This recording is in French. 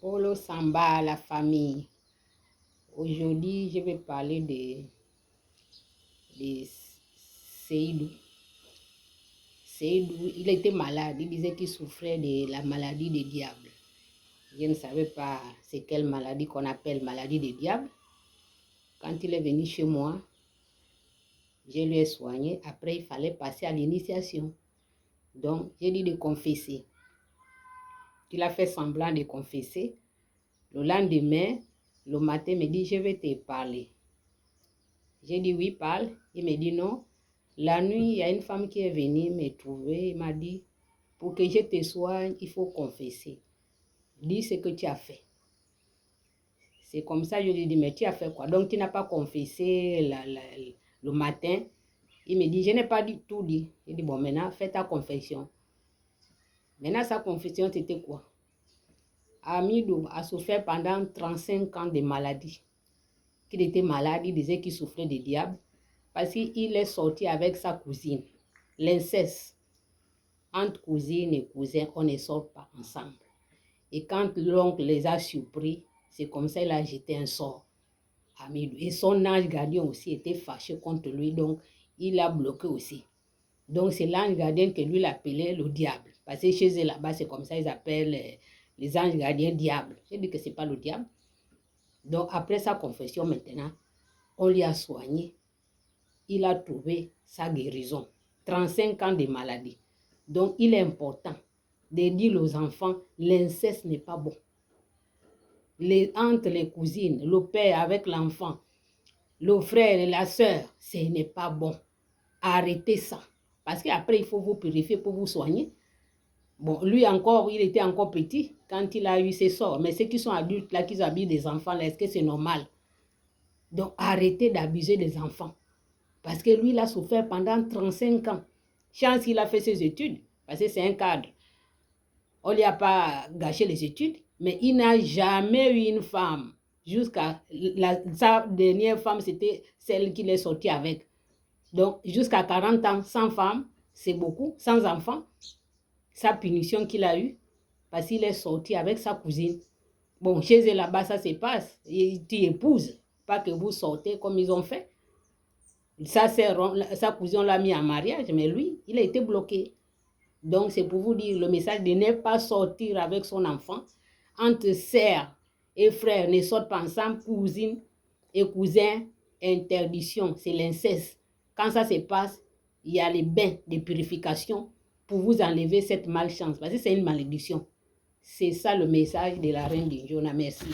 Polo Samba, la famille. Aujourd'hui, je vais parler de Seydou. Seydou, il était malade. Il disait qu'il souffrait de la maladie des diables. Je ne savais pas c'est quelle maladie qu'on appelle maladie des diables. Quand il est venu chez moi, je lui ai soigné. Après, il fallait passer à l'initiation. Donc, j'ai dit de confesser. Il a fait semblant de confesser. Le lendemain, le matin, il me dit, je vais te parler. J'ai dit, oui, parle. Il me dit, non. La nuit, il y a une femme qui est venue me trouver. Il m'a dit, pour que je te soigne, il faut confesser. Dis ce que tu as fait. C'est comme ça, je lui ai dit, mais tu as fait quoi? Donc, tu n'as pas confessé le matin. Il me dit, je n'ai pas tout dit. Il dit, bon, maintenant, fais ta confession. Maintenant, sa confession, c'était quoi? Amidou a souffert pendant 35 ans de maladie. Qu'il était malade, il disait qu'il souffrait de diable. Parce qu'il est sorti avec sa cousine. L'inceste. Entre cousines et cousins, on ne sort pas ensemble. Et quand l'oncle les a surpris, c'est comme ça qu'il a jeté un sort. Amidou. Et son ange gardien aussi était fâché contre lui, donc il l'a bloqué aussi. Donc c'est l'ange gardien que lui l'appelait le diable. Parce que chez eux là-bas, c'est comme ça ils appellent les anges gardiens diable. J'ai dit que ce n'est pas le diable. Donc après sa confession maintenant, on lui a soigné. Il a trouvé sa guérison. 35 ans de maladie. Donc il est important de dire aux enfants, l'inceste n'est pas bon. Entre les cousines, le père avec l'enfant, le frère et la soeur, ce n'est pas bon. Arrêtez ça. Parce qu'après, il faut vous purifier pour vous soigner. Bon, lui encore, il était encore petit quand il a eu ses sorts. Mais ceux qui sont adultes, là, qui abusent des enfants, là, est-ce que c'est normal? Donc, arrêtez d'abuser des enfants. Parce que lui, il a souffert pendant 35 ans. Chance qu'il a fait ses études, parce que c'est un cadre. On ne lui a pas gâché les études, mais il n'a jamais eu une femme. Jusqu'à sa dernière femme, c'était celle qu'il est sorti avec. Donc, jusqu'à 40 ans, sans femme, c'est beaucoup, sans enfant. Sa punition qu'il a eue, parce qu'il est sorti avec sa cousine. Bon, chez eux là-bas, ça se passe. Et tu épouses, pas que vous sortez comme ils ont fait. Sa cousine l'a mis en mariage, mais lui, il a été bloqué. Donc, c'est pour vous dire le message de ne pas sortir avec son enfant. Entre sœurs et frères, ne sortent pas ensemble, cousines et cousins, interdiction, c'est l'inceste. Quand ça se passe, il y a les bains de purification pour vous enlever cette malchance, parce que c'est une malédiction. C'est ça le message de la reine d'Injona. Merci.